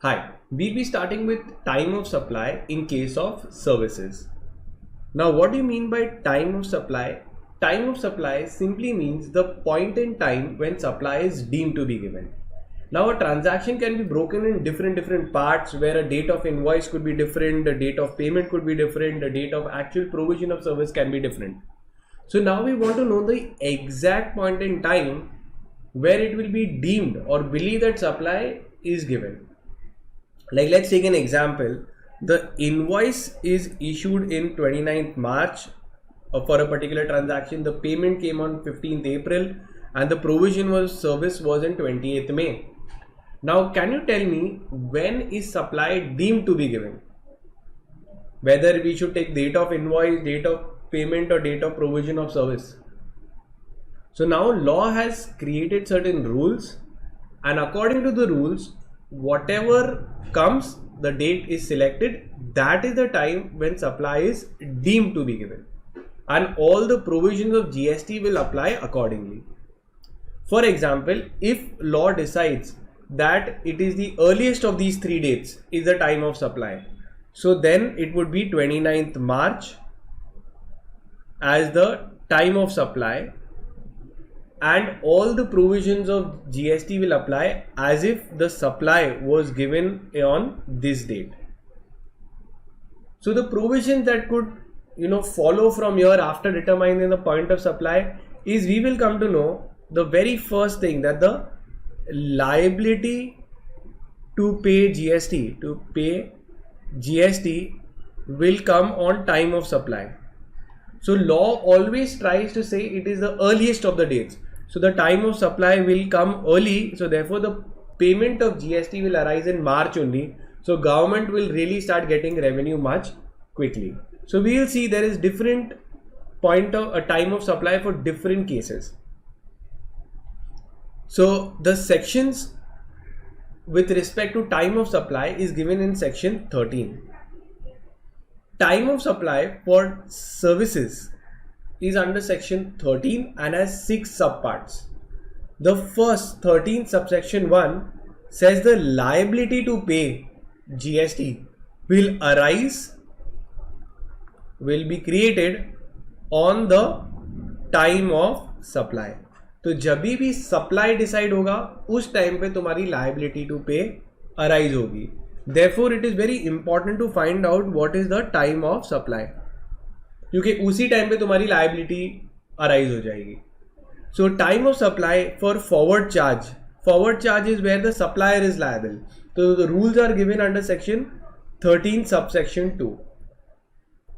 Hi, we'll be starting with time of supply in case of services. Now, what do you mean by time of supply? Time of supply simply means the point in time when supply is deemed to be given. Now, a transaction can be broken in different parts where a date of invoice could be different, the date of payment could be different, the date of actual provision of service can be different. So now we want to know the exact point in time where it will be deemed or believed that supply is given. Like let's take an example. The invoice is issued in 29th March for a particular transaction. The payment came on 15th April and the provision was service was in 28th May. Now can you tell me when is supply deemed to be given? Whether we should take date of invoice, date of payment or date of provision of service. So now law has created certain rules, and according to the rules, whatever comes, the date is selected, that is the time when supply is deemed to be given, and all the provisions of GST will apply accordingly. For example, if law decides that it is the earliest of these three dates is the time of supply, so then it would be 29th March as the time of supply, and all the provisions of GST will apply as if the supply was given on this date. So the provisions that could follow from here after determining the point of supply is, we will come to know the very first thing, that the liability to pay GST will come on time of supply. So law always tries to say it is the earliest of the dates. So the time of supply will come early. So therefore the payment of GST will arise in March only. So government will really start getting revenue much quickly. So we will see there is different point of a time of supply for different cases. So the sections with respect to time of supply is given in section 13. Time of supply for services is under section 13 and has 6 subparts. The first 13 subsection 1 says the liability to pay GST will be created on the time of supply. तो जब भी supply decide होगा उस time पे तुम्हारी liability to पे arise होगी. Therefore, it is very important to find out what is the time of supply, क्योंकि उसी टाइम पे तुम्हारी लायबिलिटी अराइज हो जाएगी. So time of supply for forward charge is where the supplier is liable. So the rules are given under section 13 subsection 2.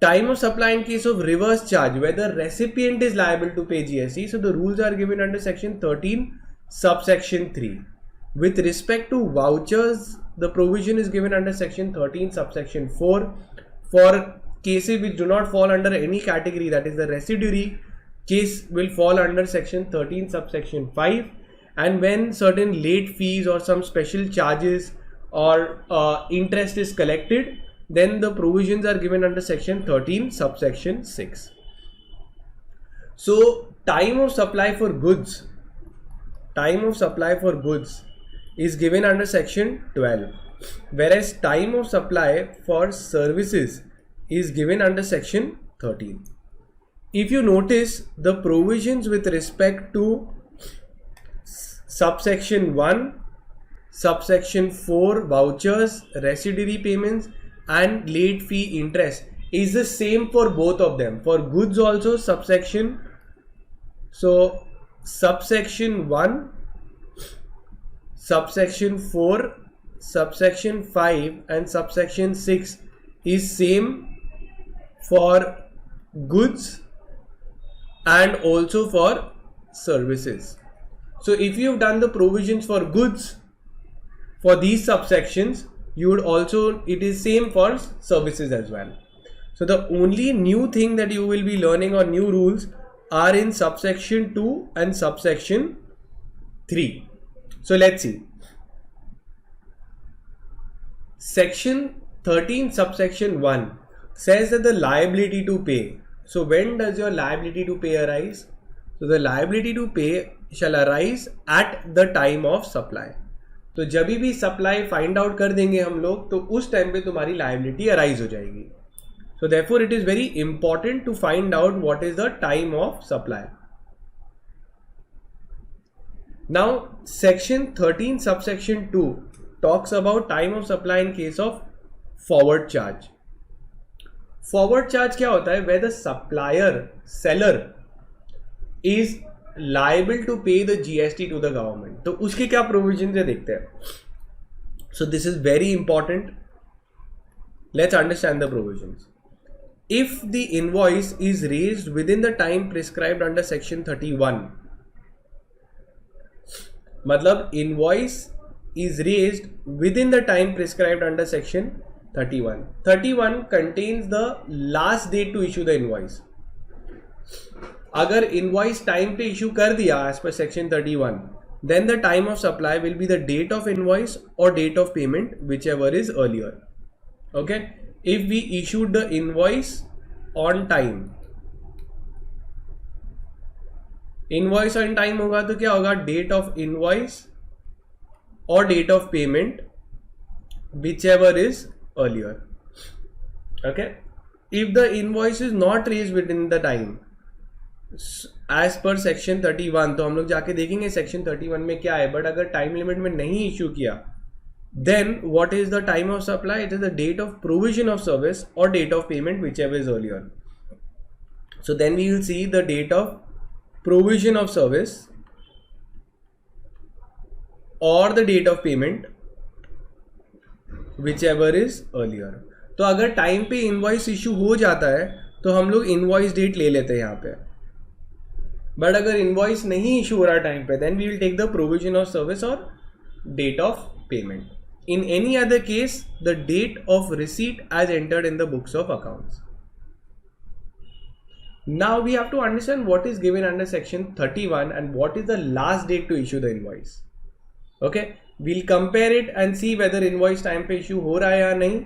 Time of supply in case of reverse charge, where the recipient is liable to pay GST. So the rules are given under section 13 subsection 3. With respect to vouchers, the provision is given under section 13 subsection 4 for cases which do not fall under any category, that is the residuary case will fall under section 13 subsection 5, and when certain late fees or some special charges or interest is collected, then the provisions are given under section 13 subsection 6. So time of supply for goods is given under section 12, whereas time of supply for services is given under section 13. If you notice, the provisions with respect to subsection 1, subsection 4 vouchers, residuary payments and late fee interest is the same for both of them. For goods also subsection 1, subsection 4, subsection 5 and subsection 6 is same for goods and also for services. So if you've done the provisions for goods for these subsections, you would also, it is same for services as well. So the only new thing that you will be learning, or new rules, are in subsection 2 and subsection 3. So let's see. Section 13 subsection 1 says that the liability to pay. So when does your liability to pay arise? So the liability to pay shall arise at the time of supply. तो जब भी supply find out कर देंगे हम लोग तो उस time पे तुम्हारी लायबिलिटी अराइज हो जाएगी. So therefore it is very important to find out what is the time of supply. Now section 13 subsection 2 talks about time of supply in case of forward charge. Forward charge क्या होता है? Where the supplier seller is liable to pay the GST to the government. तो उसके क्या provisions है देखते हैं. So this is very important. Let's understand the provisions. If the invoice is raised within the time prescribed under section 31, मतलब invoice is raised within the time prescribed under section 31. 31 contains the last date to issue the invoice. अगर invoice time पे issue कर दिया as per section 31, then the time of supply will be the date of invoice or date of payment, whichever is earlier. Okay? If we issued the invoice on time, invoice on time होगा तो क्या होगा? Date of invoice और date of payment whichever is earlier. Okay. If the invoice is not raise within the time as per section 31, तो हम लोग जाके देखेंगे सेक्शन 31 में क्या है. बट अगर टाइम लिमिट में नहीं इश्यू किया, then what is the time of supply? It is the date of provision of service और date of payment whichever is earlier. So then we will see the date of provision of service or the date of payment whichever is earlier. तो अगर time पे invoice issue हो जाता है तो हम लोग इनवॉइस डेट ले लेते हैं यहाँ पे. बट अगर इनवॉइस नहीं इशू हो रहा टाइम पे, then we will take the provision of service और date of payment. In any other case the date of receipt as entered in the books of accounts. Now we have to understand what is given under section 31 and what is the last date to issue the invoice. Okay, we'll compare it and see whether invoice time पे issue हो रहा है या नहीं.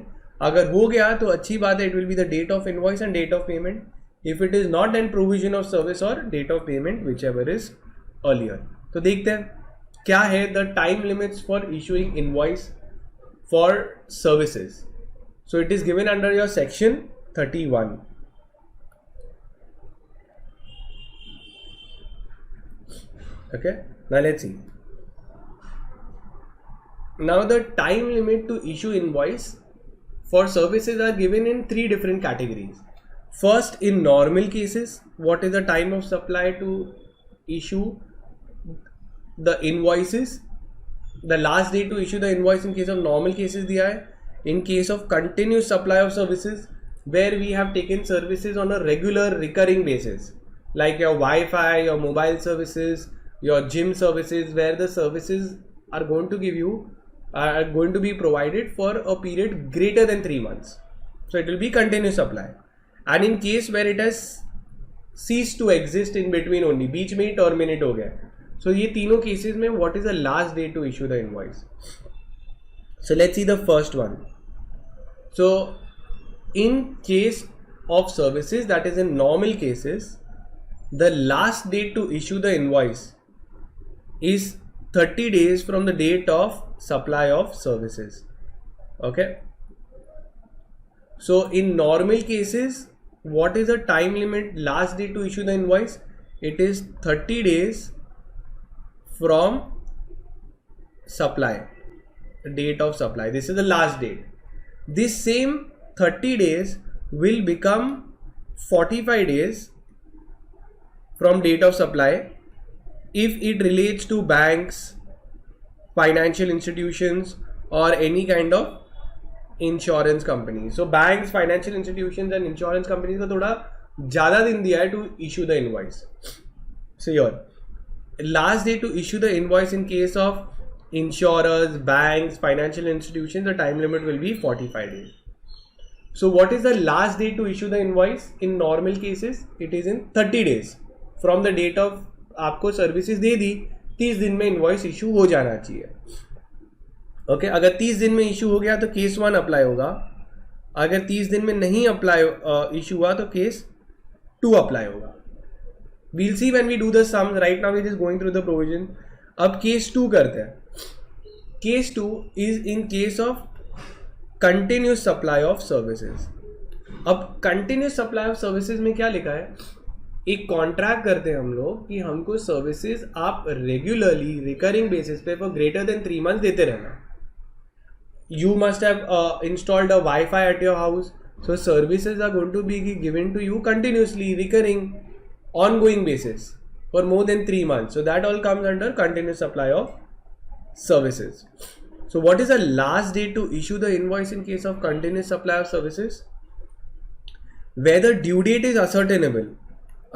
अगर हो गया तो अच्छी बात है, it will be the date of invoice and date of payment. If it is not, then provision of service or date of payment whichever is earlier. तो देखते हैं क्या है the time limits for issuing invoice for services. So it is given under your section 31. Okay, now let's see. Now the time limit to issue invoice for services are given in 3 different categories. First, in normal cases, what is the time of supply to issue the invoices? The last day to issue the invoice in case of normal cases दिया है. In case of continuous supply of services, where we have taken services on a regular recurring basis, like your Wi-Fi, your mobile services, your gym services, where the services are going to give you are going to be provided for a period greater than 3 months. So it will be continuous supply. And in case where it has ceased to exist in between only, बीच में ही terminate हो गया. So ये तीनों cases में what is the last day to issue the invoice? So let's see the first one. So in case of services, that is in normal cases, the last date to issue the invoice is 30 days from the date of supply of services. Okay, so in normal cases, what is the time limit last date to issue the invoice? It is 30 days from supply, date of supply. This is the last date. This same 30 days will become 45 days from date of supply if it relates to banks, financial institutions or any kind of insurance companies. So banks, financial institutions and insurance companies को थोड़ा ज़्यादा दिन दिया है to issue the invoice. So your last day to issue the invoice in case of insurers, banks, financial institutions, the time limit will be 45 days. So what is the last day to issue the invoice? In normal cases, it is in 30 days from the date of आपको services दे दी, 30 दिन में invoice issue हो जाना चाहिए. Okay, अगर 30 दिन में issue हो गया तो केस 1 अप्लाई होगा. अगर 30 दिन में नहीं अप्लाई इशू हुआ तो केस 2 अप्लाई होगा. We'll see when we do the sums. Right now we just going through the provision. अब केस 2 करते हैं. Case 2 is in case of continuous supply of services. अब continuous supply of services में क्या लिखा है, एक कॉन्ट्रैक्ट करते हैं हम लोग कि हमको सर्विसेज आप रेगुलरली रिकरिंग बेसिस पे फॉर ग्रेटर देन 3 months देते रहना. You must have installed a Wi-Fi at your house, so services are going to be given to you continuously, recurring, ongoing basis for more than 3 months. So that all comes under continuous supply of services. So what is the last date to issue the invoice in case of continuous supply of services? Where the due date is ascertainable.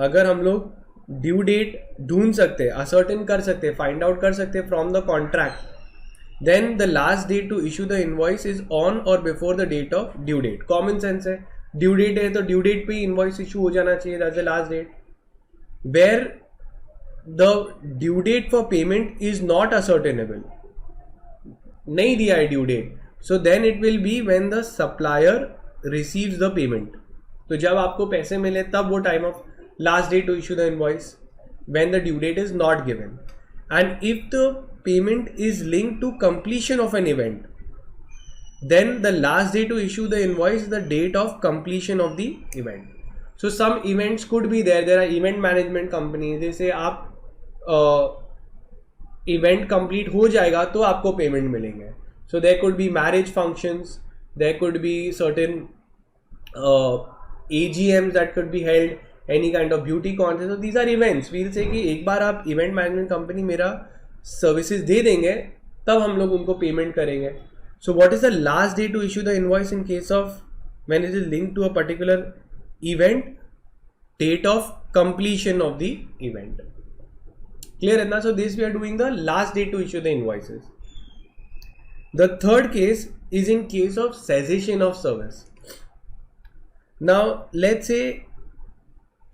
अगर हम लोग due date ढूंढ सकते हैं, ascertain कर सकते हैं, find out कर सकते हैं from the contract, then the last date to issue the invoice is on और before the date of due date. Common sense है, ड्यू डेट है तो ड्यू डेट पे इनवॉइस इशू हो जाना चाहिए, that's the last date. Where the due date for payment is not ascertainable, नहीं दिया है due date, so then it will be when the supplier receives the payment. तो जब आपको पैसे मिले तब वो time of last day to issue the invoice, when the due date is not given. And if the payment is linked to completion of an event, then the last day to issue the invoice is the date of completion of the event. So some events could be there. There are event management companies, they say आप event complete हो जाएगा तो आपको payment मिलेंगे. So there could be marriage functions, there could be certain AGMs that could be held, any kind of beauty contest. So these are events. We'll say कि एक बार आप event management company मेरा services दे देंगे तब हम लोग उनको payment करेंगे. So what is the last day to issue the invoice in case of when it is linked to a particular event? Date of completion of the event. Clear है ना? So this we are doing the last day to issue the invoices. The third case is in case of cessation of service. Now let's say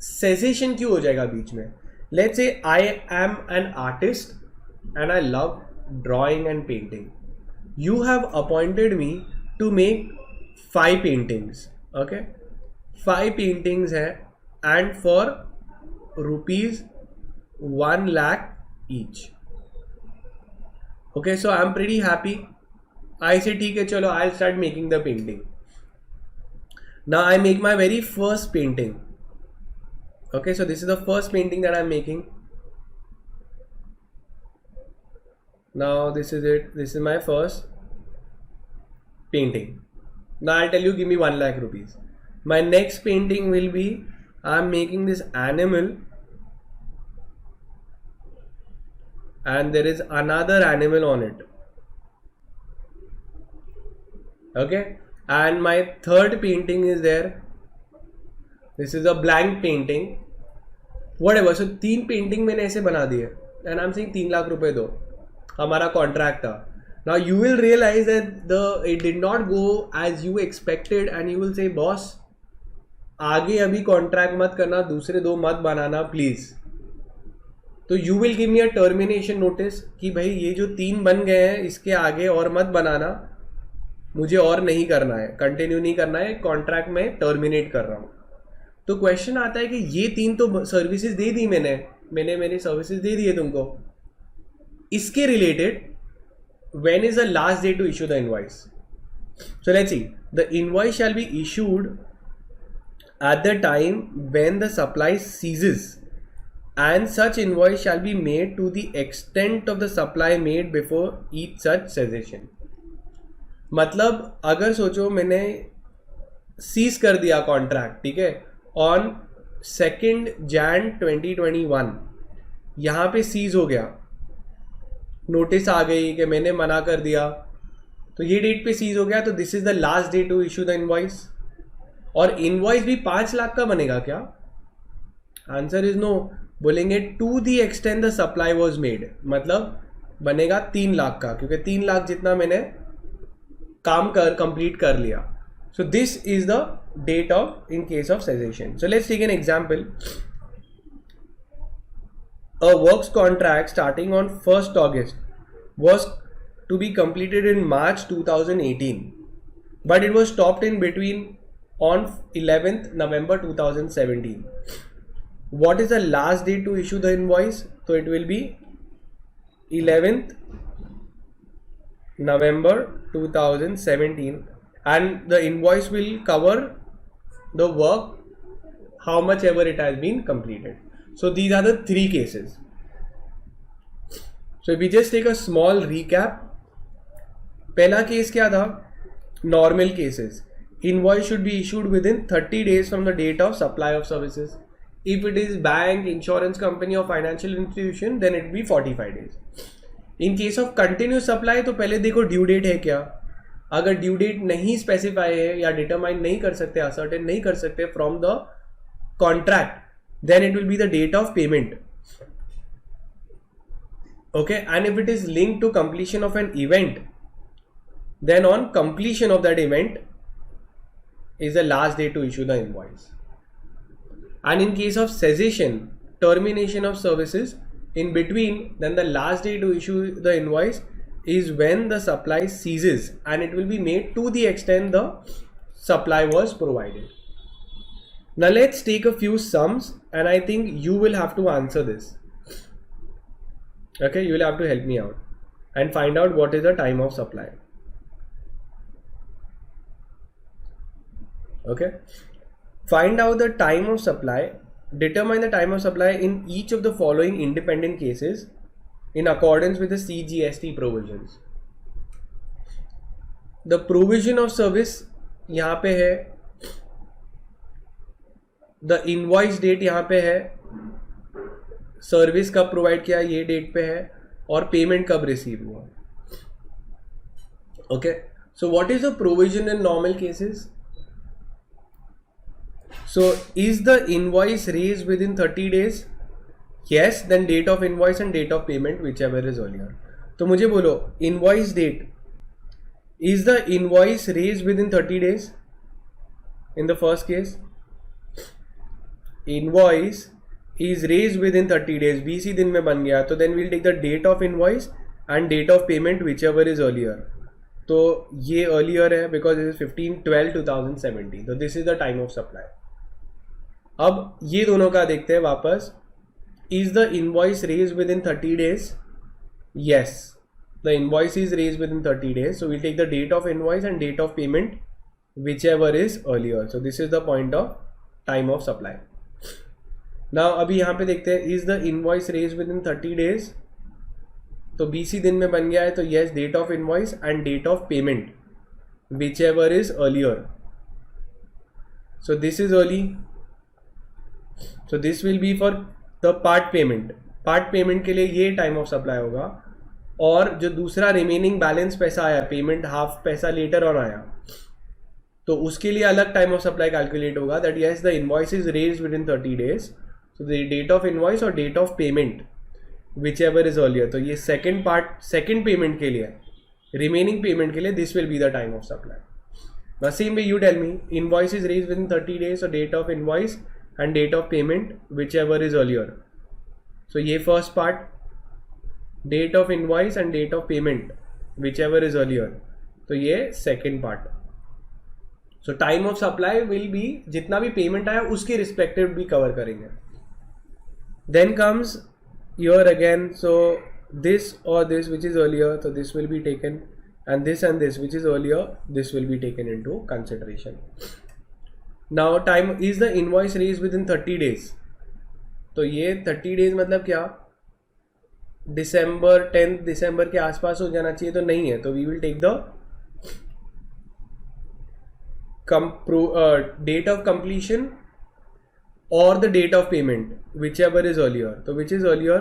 cessation क्यों हो जाएगा बीच में. Let's say I am an artist and I love drawing and painting. You have appointed me to make 5 paintings. Okay, 5 paintings है and for ₹1 lakh each. Okay, so I am pretty happy. I say ठीक है, चलो I start making the painting. Now I make my very first painting. Okay, so this is the first painting that I'm making. Now this is it. This is my first painting. Now I'll tell you, give me 1 lakh rupees. My next painting will be, I'm making this animal and there is another animal on it. Okay, and my third painting is there. This is a blank painting. Whatever. So 3 painting मैंने ऐसे बना दिए and I am saying 3 lakh रुपए दो, हमारा contract था. Now you will realise that it did not go as you expected and you will say boss आगे अभी कॉन्ट्रैक्ट मत करना, दूसरे 2 मत बनाना प्लीज. तो you will give me a termination notice कि भाई ये जो 3 बन गए हैं इसके आगे और मत बनाना, मुझे और नहीं करना है, कंटिन्यू नहीं करना है, कॉन्ट्रैक्ट में टर्मिनेट कर रहा हूँ. तो क्वेश्चन आता है कि ये 3 तो सर्विसेज दे दी मैंने मेरी सर्विसेज दे दी है तुमको, इसके related when is the last day to issue the invoice. So let's see, the invoice shall be issued at the time when the supply ceases and such invoice shall be made to the extent of the supply made before each such cessation. मतलब अगर सोचो मैंने seize कर दिया contract, ठीक है, on 2 Jan 2021, यहाँ पे सीज हो गया, नोटिस आ गई कि मैंने मना कर दिया, तो ये डेट पे सीज हो गया, तो this is the last day to issue the invoice. और इनवॉइस भी 5 लाख का बनेगा क्या? Answer is no. बोलेंगे to the extent the supply was made, मतलब बनेगा 3 लाख का, क्योंकि 3 लाख जितना मैंने काम कंप्लीट कर लिया. So this is the date of in case of cessation. So let's take an example. A works contract starting on 1st August was to be completed in March 2018, but it was stopped in between on 11th November 2017. What is the last date to issue the invoice? So it will be 11th November 2017, and the invoice will cover the work how much ever it has been completed. So these are the three cases. So if we just take a small recap, पहला case क्या था? Normal cases. Invoice should be issued within 30 days from the date of supply of services. If it is bank, insurance company or financial institution, then it will be 45 days. In case of continuous supply, तो पहले देखो due date है क्या. अगर due date नहीं specify है या determine नहीं कर सकते, असर्टेन नहीं कर सकते from the contract, then it will be the date of payment. Okay, and if it is linked to completion of an event, then on completion of that event is the last day to issue the invoice. And in case of cessation, termination of services, in between, then the last day to issue the invoice is when the supply ceases, and it will be made to the extent the supply was provided. Now let's take a few sums, and I think you will have to answer this. Okay, you will have to help me out and find out what is the time of supply. Okay, find out the time of supply, determine the time of supply in each of the following independent cases in accordance with the CGST provisions. The provision of service यहाँ पे है, the invoice date यहाँ पे है, service कब provide किया ये date पे है, और पेमेंट कब रिसीव हुआ. Okay, so what is the provision in normal cases? So is the invoice raised within 30 days? Yes, then date of invoice and date of payment, whichever is earlier. तो मुझे बोलो invoice date. Is the invoice raised within 30 days? In the first case, invoice is raised within 30 days. 20 दिन में बन गया, तो then we'll take the date of invoice and date of payment, whichever is earlier. तो ये earlier है because it is 15/12/2017. तो this is the time of supply. अब ये दोनों का देखते हैं वापस. Is the invoice raised within 30 days? Yes, the invoice is raised within 30 days. So we'll take the date of invoice and date of payment, whichever is earlier. So this is the point of time of supply. Now अभी यहाँ पे देखते हैं, is the invoice raised within 30 days? तो 20 दिन में बन गया है, तो yes, date of invoice and date of payment, whichever is earlier. So this is early. So this will be for the part payment. Part payment के लिए ये टाइम ऑफ सप्लाई होगा, और जो दूसरा रिमेनिंग बैलेंस पैसा आया, पेमेंट हाफ पैसा लेटर ऑन आया, तो उसके लिए अलग टाइम ऑफ सप्लाई कैलकुलेट होगा. That yes, the invoice is raised within 30 days. So the date of invoice और date of payment, whichever is earlier. तो ये सेकेंड पार्ट, सेकेंड पेमेंट के लिए, रिमेनिंग पेमेंट के लिए, this will be the time of supply. Now same way you tell me, invoice is raised within 30 days, so date of invoice and date of payment, whichever is earlier. So ये first part, date of invoice and date of payment, whichever is earlier. तो ये second part. So time of supply will be, जितना भी payment आया उसके respective भी cover करेंगे. Then comes here again, so this or this which is earlier, so this will be taken, and this which is earlier, this will be taken into consideration. Now time, is the invoice raised within 30 days? तो ये 30 days मतलब क्या, December 10th दिसंबर के आसपास हो जाना चाहिए, तो नहीं है. तो we will take the date of completion or the date of payment, whichever is earlier. तो which is earlier?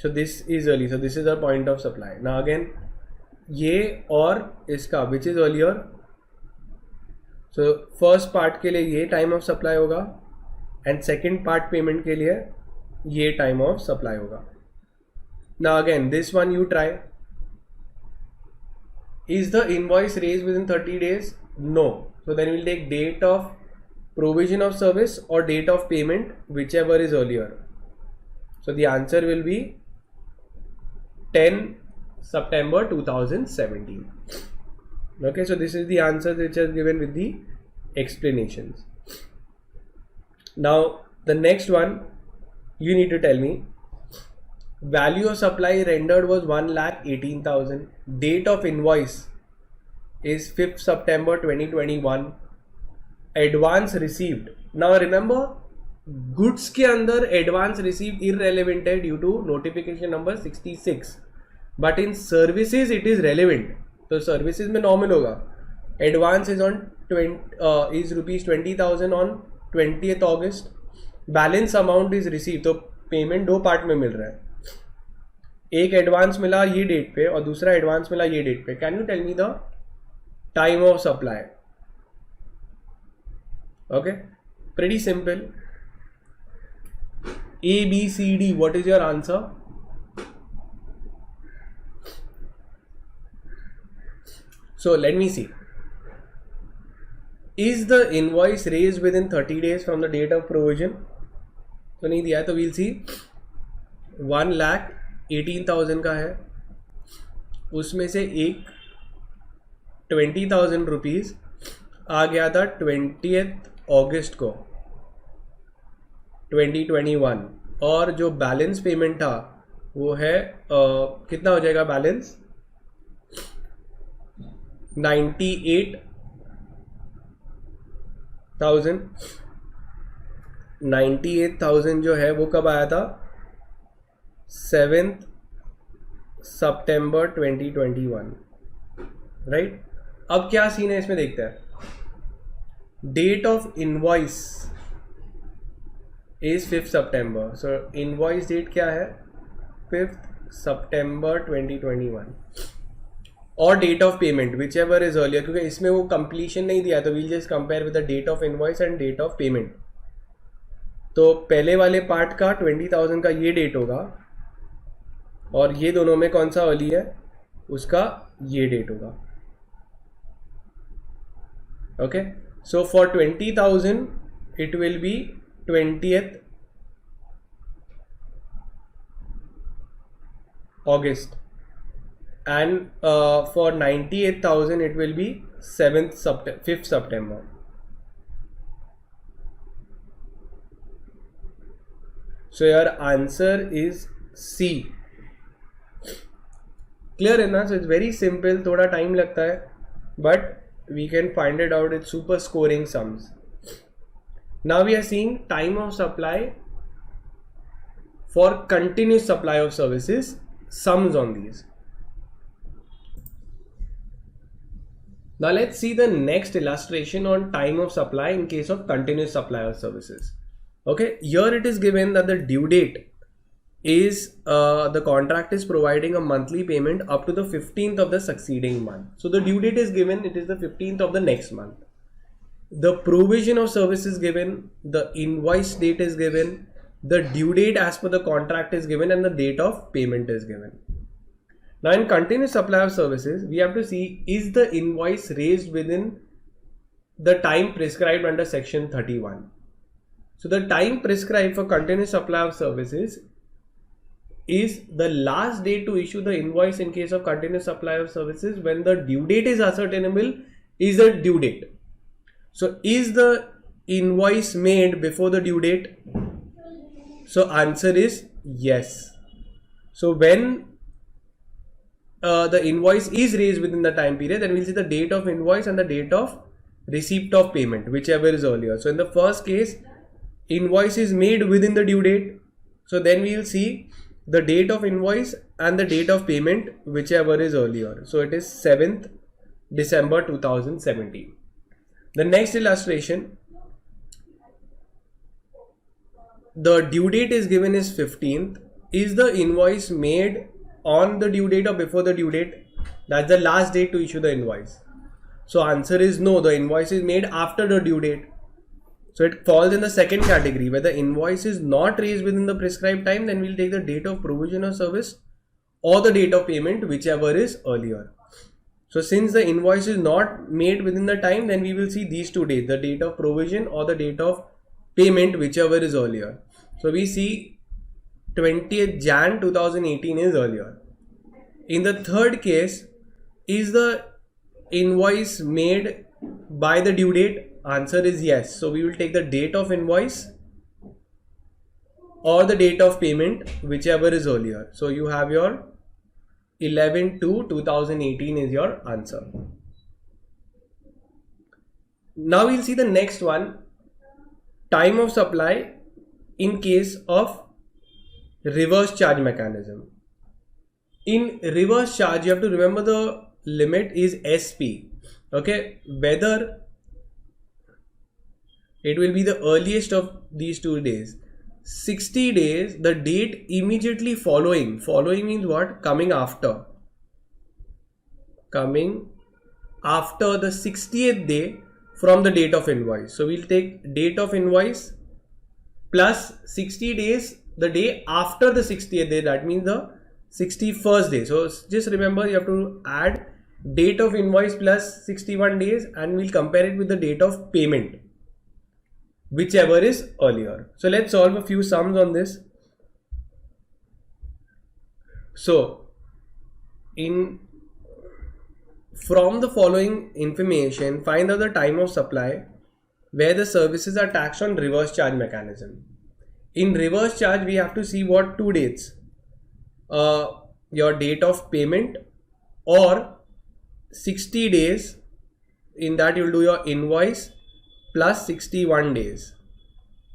So this is early. So this is our point of supply. Now again, ये और इसका which is earlier. So first part के लिए ये time of supply होगा, and second part payment के लिए ये time of supply होगा. Now again, this one you try. Is the invoice raised within 30 days? No. So then we'll take date of provision of service or date of payment, whichever is earlier. So the answer will be 10 September 2017. Okay, so this is the answer which is given with the explanations. Now the next one, you need to tell me, Value of supply rendered was 1,18,000. Date of invoice is 5th September 2021. Advance received. Now remember, goods के अंदर advance received irrelevant है due to notification number 66. But in services it is relevant. तो services में normal होगा. Advance is on is rupees 20,000 on 20th August. Balance amount is received. तो payment दो part में मिल रहा है. एक एडवांस मिला ये डेट पे और दूसरा एडवांस मिला ये डेट पे. Can you tell me the time of supply? Okay, pretty simple. A b c d, what is your answer? So let me see. Is the invoice raised within 30 days from the date of provision? तो नहीं दिया है, तो we'll सी 1,18,000 का है, उसमें से एक 20,000 रुपीज आ गया था 20th अगस्त को 2021, और जो बैलेंस पेमेंट था वो है कितना हो जाएगा बैलेंस? 98,000. 98,000 जो है वो कब आया था? 7th September 2021, right? अब क्या सीन है इसमें देखते हैं. Date of invoice is 5th September. So invoice date क्या है? 5th September 2021. और date of payment whichever is earlier, क्योंकि इसमें वो कंप्लीशन नहीं दिया तो we'll just compare with the date of invoice and date of payment. तो पहले वाले पार्ट का 20,000 का ये डेट होगा और ये दोनों में कौन सा अर्ली है उसका ये डेट होगा. Okay, so for 20,000 it will B 20th August, and for 98,000 it will be 5th September. So your answer is C. Clear है ना? So it's very simple. थोड़ा टाइम लगता है but we can find it out. It's super scoring sums. Now we are seeing time of supply for continuous supply of services, sums on these. Now let's see the next illustration on time of supply in case of continuous supply of services. Okay, here it is given that the due date is the contract is providing a monthly payment up to the 15th of the succeeding month. So the due date is given, it is the 15th of the next month. The provision of service is given, the invoice date is given, the due date as per the contract is given, and the date of payment is given. Now in continuous supply of services, we have to see, is the invoice raised within the time prescribed under section 31. So the time prescribed for continuous supply of services is the last date to issue the invoice in case of continuous supply of services when the due date is ascertainable is the due date. So is the invoice made before the due date? So answer is yes. So when the invoice is raised within the time period, then we'll see the date of invoice and the date of receipt of payment, whichever is earlier. So in the first case, invoice is made within the due date. So then we'll see the date of invoice and the date of payment, whichever is earlier. So it is 7th December 2017. The next illustration, the due date is given is 15th. Is the invoice made on the due date or before the due date? That's the last date to issue the invoice. So answer is no, the invoice is made after the due date. So it falls in the second category, where the invoice is not raised within the prescribed time, then we'll take the date of provision of service or the date of payment, whichever is earlier. So since the invoice is not made within the time, then we will see these two dates, the date of provision or the date of payment, whichever is earlier. So we see 20th Jan 2018 is earlier. In the third case, is the invoice made by the due date? Answer is yes. So we will take the date of invoice or the date of payment, whichever is earlier. So you have your 11/2/2018 is your answer. Now we'll see the next one, time of supply in case of reverse charge mechanism. In reverse charge, you have to remember the limit is SP. Okay, whether it will be the earliest of these 2 days, 60 days, the date immediately following means what? Coming after the 60th day from the date of invoice. So we'll take date of invoice plus 60 days the day after the 60th day, that means the 61st day. So just remember, you have to add date of invoice plus 61 days and we'll compare it with the date of payment, whichever is earlier. So let's solve a few sums on this. So from the following information, find out the time of supply where the services are taxed on reverse charge mechanism. In reverse charge, we have to see what 2 dates, your date of payment or 60 days, in that you'll do your invoice plus 61 days,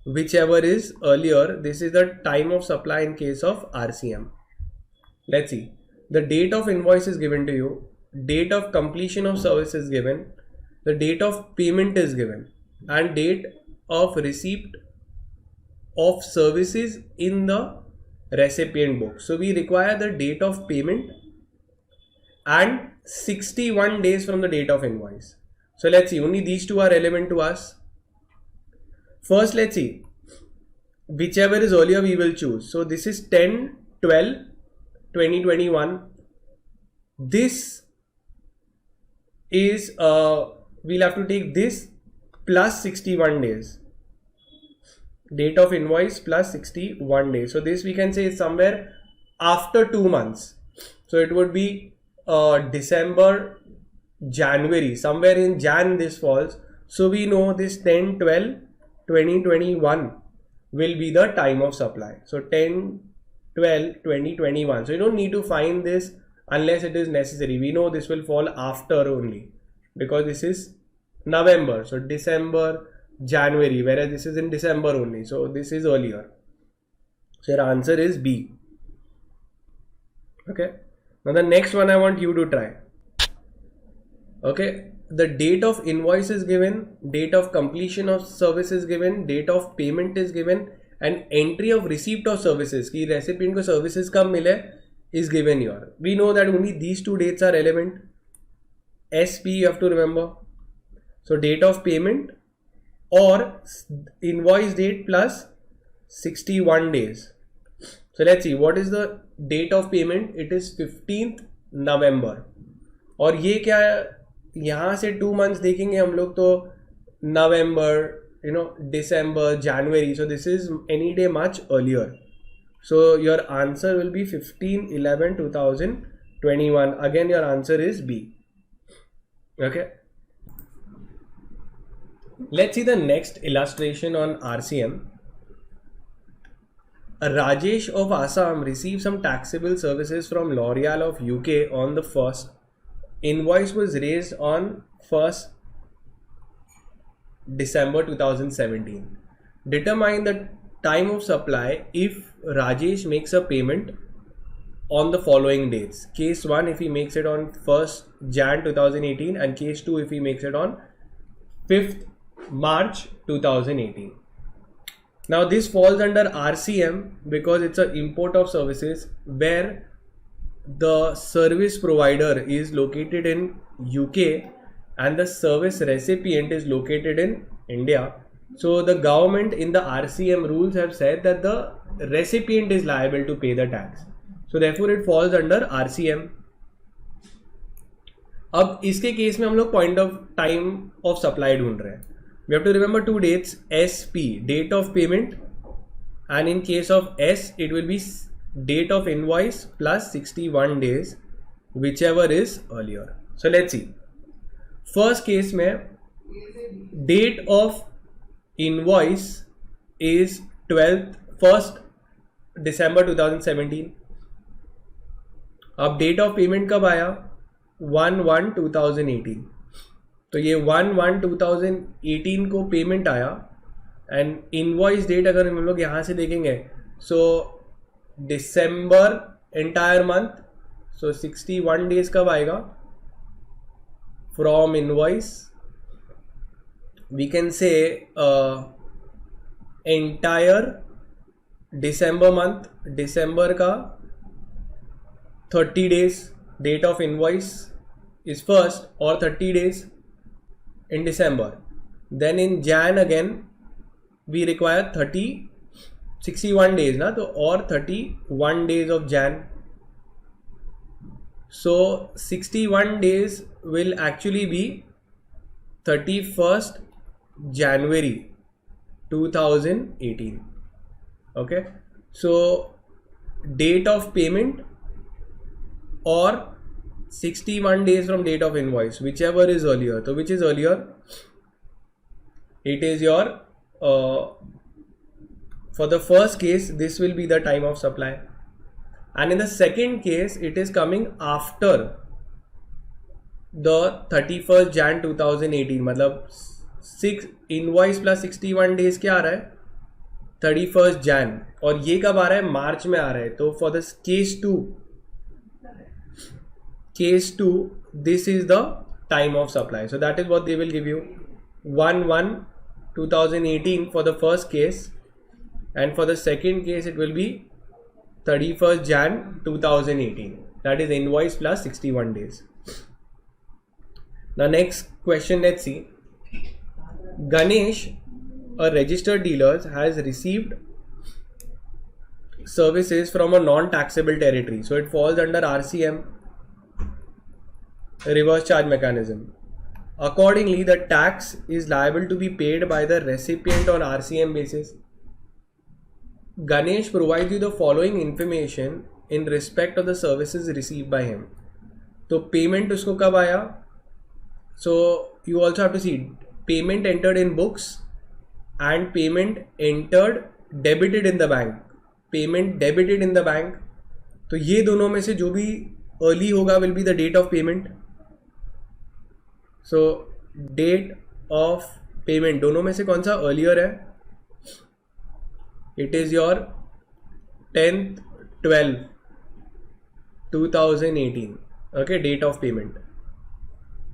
whichever is earlier. This is the time of supply in case of RCM. Let's see, the date of invoice is given to you, date of completion of service is given, the date of payment is given, and date of receipt of services in the recipient book. So we require the date of payment and 61 days from the date of invoice. So let's see, only these two are relevant to us. First, let's see, whichever is earlier we will choose. So this is 10/12/2021. This is we'll have to take this plus 61 days, date of invoice plus 61 days. So this we can say is somewhere after 2 months. So it would be December, January, somewhere in Jan this falls. So we know this 10/12/2021 will be the time of supply. So 10/12/2021. So you don't need to find this unless it is necessary. We know this will fall after only because this is November. So December, January, whereas this is in December only. So this is earlier. So your answer is B. Okay. Now the next one I want you to try. Okay. The date of invoice is given, date of completion of service is given, date of payment is given, and entry of receipt of services ki recipient ko services kab mile is given here. We know that only these 2 dates are relevant. SP you have to remember. So date of payment or invoice date plus 61 days. So let's see, what is the date of payment? It is 15th November. और ये क्या है, यहाँ से 2 months देखेंगे हम लोग तो November, December, January. So this is any day much earlier. So your answer will be 15/11/2021. Again, your answer is B. Okay. Let's see the next illustration on RCM. Rajesh of Assam received some taxable services from L'Oreal of UK on the 1st. Invoice was raised on 1st December 2017. Determine the time of supply if Rajesh makes a payment on the following dates. Case 1 if he makes it on 1st Jan 2018 and case 2 if he makes it on 5th March 2018. Now this falls under RCM because it's an import of services where the service provider is located in UK and the service recipient is located in India. So the government in the RCM rules have said that the recipient is liable to pay the tax. So therefore it falls under RCM. अब इसके case में हम लोग point of time of supply ढूंढ रहे हैं. We have to remember 2 dates, SP, date of payment, and in case of S, it will be date of invoice plus 61 days, whichever is earlier. So let's see. First case में date of invoice is 1st दिसंबर 2017. अब date of payment कब आया? 1/1/2018. तो ये 1/1/2018 को payment आया and invoice date अगर हम लोग यहाँ से देखेंगे, so December entire month, so 61 days कब आएगा from invoice? We can say entire December month, दिसंबर का 30 days date of invoice is first, or 30 days in December. Then in Jan again we require 61 days ना, तो और 31 days of Jan. So 61 days will actually be 31st January 2018. Okay, so date of payment or 61 days from date of invoice, whichever is earlier. So which is earlier? It is your for the first case this will be the time of supply, and in the second case it is coming after the 31st Jan 2018. मतलब 6 invoice plus 61 days क्या आ रहा है? 31st Jan, और ये कब आ रहा है? मार्च में आ रहा है. तो for this case 2, this is the time of supply. So that is what they will give you: 1/1/2018 for the first case, and for the second case it will be 31st Jan 2018. That is invoice plus 61 days. Now next question, let's see. Ganesh, a registered dealer, has received services from a non-taxable territory, so it falls under RCM, reverse charge mechanism. Accordingly, the tax is liable to be paid by the recipient on RCM basis. Ganesh provides you the following information in respect of the services received by him. तो payment उसको कब आया? So you also have to see payment entered in books and payment entered debited in the bank. Payment debited in the bank. तो ये दोनों में से जो भी early होगा will be the date of payment. So date of payment दोनों में से कौन सा earlier है? It is your 10/12/2018. Okay, date of payment.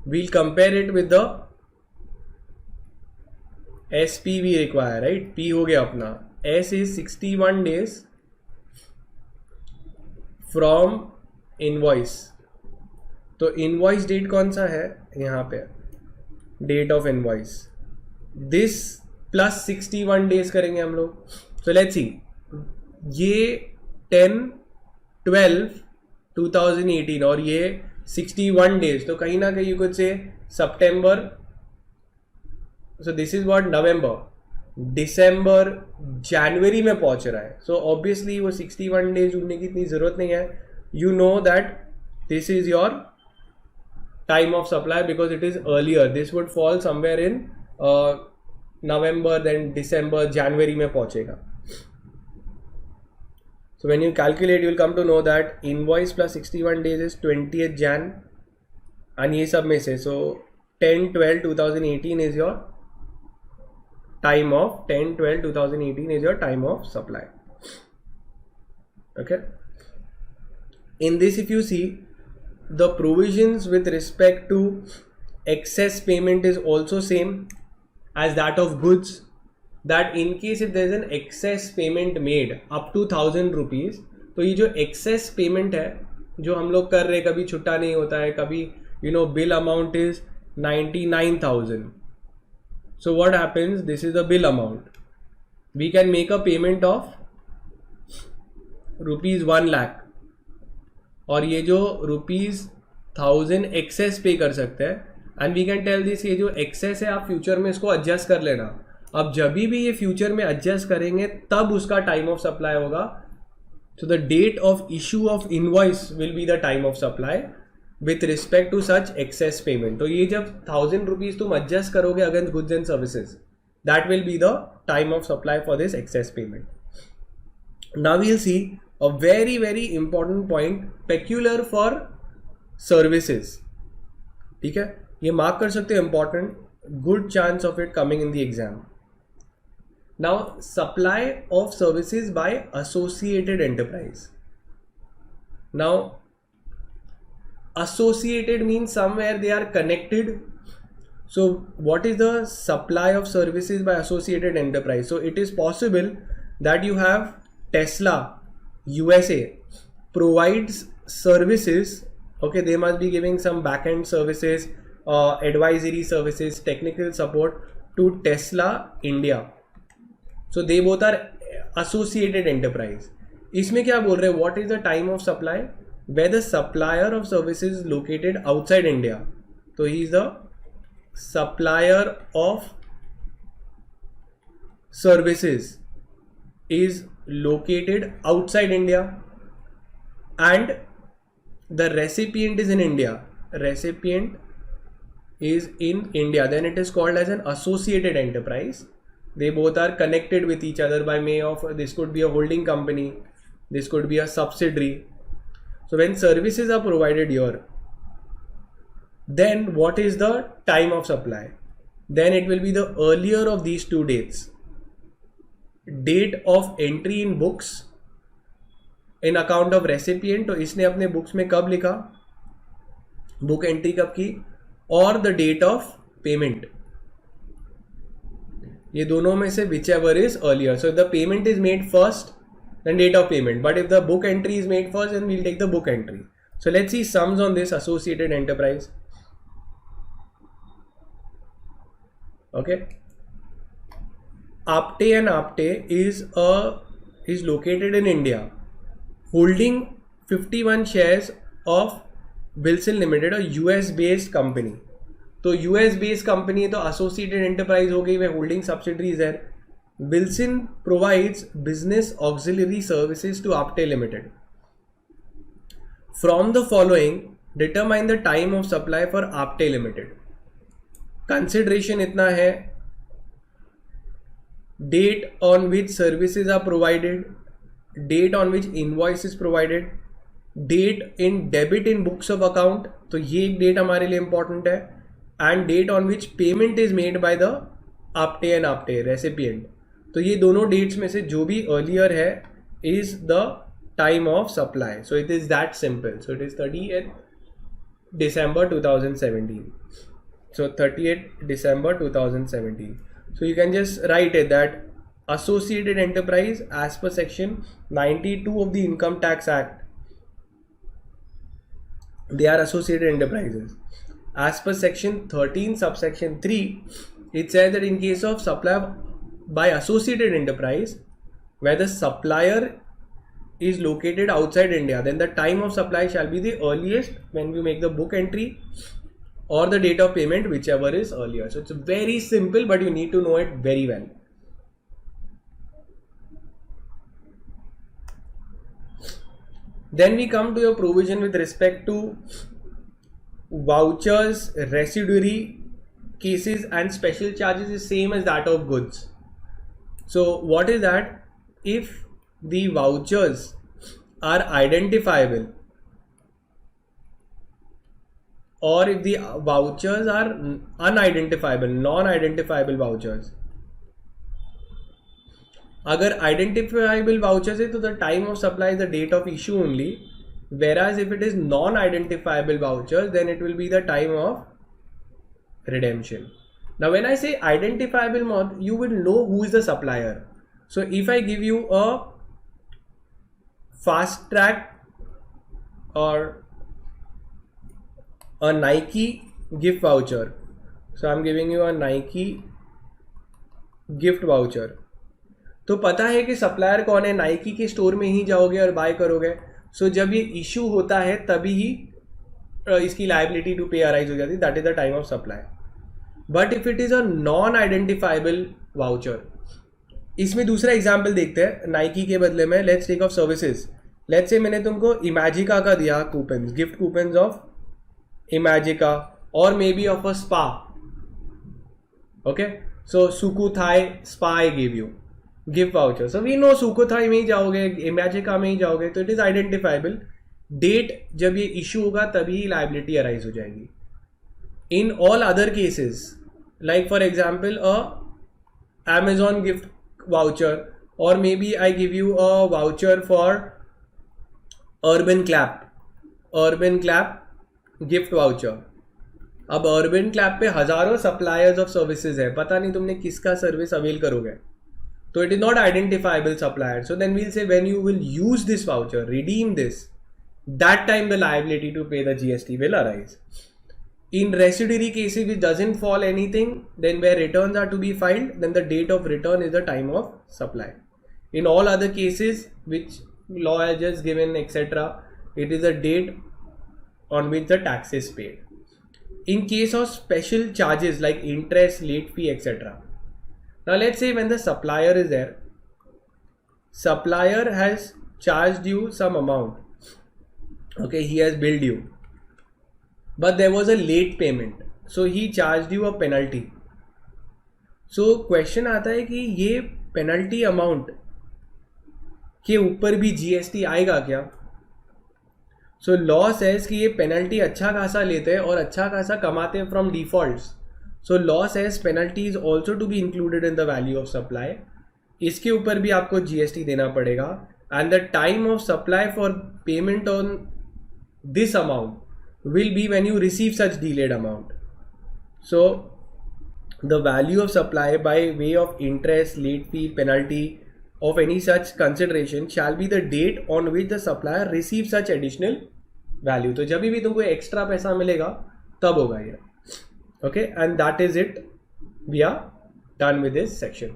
We'll compare it with the SP we require, right? P हो गया अपना. S is 61 days from invoice. तो इनवॉइस डेट कौन सा है? यहाँ पे date of invoice. This plus 61 days करेंगे हम लोग. सो लेट्स सी, ये 10/12/2018 और ये 61 डेज, तो कहीं ना कहीं you could say September. So this is what November, December, जनवरी में पहुंच रहा है. सो ऑब्वियसली वो 61 डेज ढूंढने की इतनी जरूरत नहीं है. You know that this is your time of supply because it is earlier. This would fall somewhere in November, then December, January में पहुंचेगा. So when you calculate, you will come to know that invoice plus 61 days is 20th Jan, and ये सब में से so 10/12/2018 is your time of 10/12/2018 is your time of supply. Okay. In this, if you see, the provisions with respect to excess payment is also same as that of goods, that in case if there is an excess payment made up to 1000 rupees, तो ये जो excess payment है जो हम लोग कर रहे, कभी छुट्टा नहीं होता है, कभी bill amount is 99,000. So what happens? This is the bill amount. We can make a payment of rupees 1 lakh, और ये जो ₹1000 एक्सेस पे कर सकते हैं, and we can tell this, ये जो एक्सेस है आप फ्यूचर में इसको एडजस्ट कर लेना. अब जब भी ये फ्यूचर में एडजस्ट करेंगे तब उसका टाइम ऑफ सप्लाई होगा. So the date of issue of invoice will be the time of supply with respect to such excess payment. तो ये जब 1000 रुपीज तुम एडजस्ट करोगे against goods and services, that will be the time of supply for this excess payment. Now we'll see a very very important point peculiar for services. ठीक है, ये mark कर सकते हो, important, good chance of it coming in the exam. Now supply of services by associated enterprise. Now associated means somewhere they are connected. So what is the supply of services by associated enterprise? So it is possible that you have Tesla USA provides services. Okay, they must be giving some back-end services, advisory services, technical support to Tesla India. So they both are associated enterprise. इसमें क्या बोल रहे हैं? What is the time of supply? Where the supplier of services is located outside India. So he is the supplier of services is located outside India and the recipient is in India. Recipient is in India. Then it is called as an associated enterprise. They both are connected with each other by way of, this could be a holding company, this could be a subsidiary. So when services are provided here, then what is the time of supply? Then it will be the earlier of these two dates. Date of entry in books in account of recipient, तो इसने अपने books में कब लिखा, book entry कब की, और the date of payment. ये दोनों में से whichever is earlier. So if the payment is made first, then date of payment. But if the book entry is made first, then we'll take the book entry. So let's see sums on this associated enterprise. Okay. Apte and Apte is located in India, holding 51 shares of Wilson Limited, a US based company. तो US based company है तो associated enterprise हो गई, वे holding subsidiaries है. Wilson provides business auxiliary services to Apte Limited. From the following, determine the time of supply for Apte Limited. Consideration इतना है, date on which services are provided, date on which invoice is provided, date in debit in books of account, तो ये एक date हमारे लिए important है, and date on which payment is made by the Apte and Apte recipient. तो ये दोनों dates में से जो भी earlier है is the time of supply. So it is that simple. So it is 30th December 2017. So 30th December 2017. So you can just write it that associated enterprise as per section 92 of the Income Tax Act, they are associated enterprises. As per section 13 subsection 3, it says that in case of supply by associated enterprise where the supplier is located outside India, then the time of supply shall be the earliest when we make the book entry or the date of payment, whichever is earlier. So it's very simple, but you need to know it very well. Then we come to your provision with respect to vouchers, residuary cases and special charges is same as that of goods. So what is that? If the vouchers are identifiable or if the vouchers are unidentifiable, non-identifiable vouchers. अगर identifiable vouchers है तो the time of supply is the date of issue only, whereas if it is non-identifiable vouchers, then it will be the time of redemption. Now when I say identifiable, you will know who is the supplier. So if I give you a fast track or a Nike gift voucher, so I'm giving you a Nike gift voucher, तो पता है कि supplier कौन है, Nike के store में ही जाओगे और बाय करोगे. सो जब ये इशू होता है तभी ही इसकी लायबिलिटी टू पे अराइज हो जाती है, that is the time of supply. But if it is a non identifiable voucher, इसमें दूसरा एग्जाम्पल देखते हैं. नाइकी के बदले में let's take of services. Let's say मैंने तुमको इमेजिका का दिया coupon, gift coupon of Imagica और maybe of a spa. Okay, so Sukhothai spa I give you. Gift voucher, so we know Sukhothai में ही जाओगे, इमेजिका में ही जाओगे, तो इट इज आइडेंटिफाइबल. डेट जब ये इशू होगा तभी लाइबिलिटी अराइज हो जाएगी. In all other cases like for example Amazon gift voucher, or maybe I give you a voucher for Urban Clap gift voucher. अब Urban Clap पे हजारों suppliers of services है, पता नहीं तुमने किसका सर्विस अवेल करोगे, तो it is not identifiable supplier. So then we'll say when you will use this voucher, redeem this, that time the liability to pay the GST will arise. In residuary cases which doesn't fall anything, then where returns are to be filed, then the date of return is the time of supply. In all other cases which law has just given etc., it is the date on which the tax is paid. In case of special charges like interest, late fee etc. Now let's say when the supplier is there, supplier has charged you some amount, okay, he has billed you, but there was a late payment, so he charged you a penalty. So question आता है कि ये penalty amount के ऊपर भी GST आएगा क्या? So law says कि ये penalty अच्छा खासा लेते हैं और अच्छा खासा कमाते हैं from defaults. So law says penalty is also to be included in the value of supply. इसके ऊपर भी आपको GST देना पड़ेगा, and the time of supply for payment on this amount will be when you receive such delayed amount. So the value of supply by way of interest, late fee, penalty of any such consideration shall be the date on which the supplier receives such additional value. तो जब भी तुमको extra पैसा मिलेगा तब होगा ये. Okay, and that is it. We are done with this section.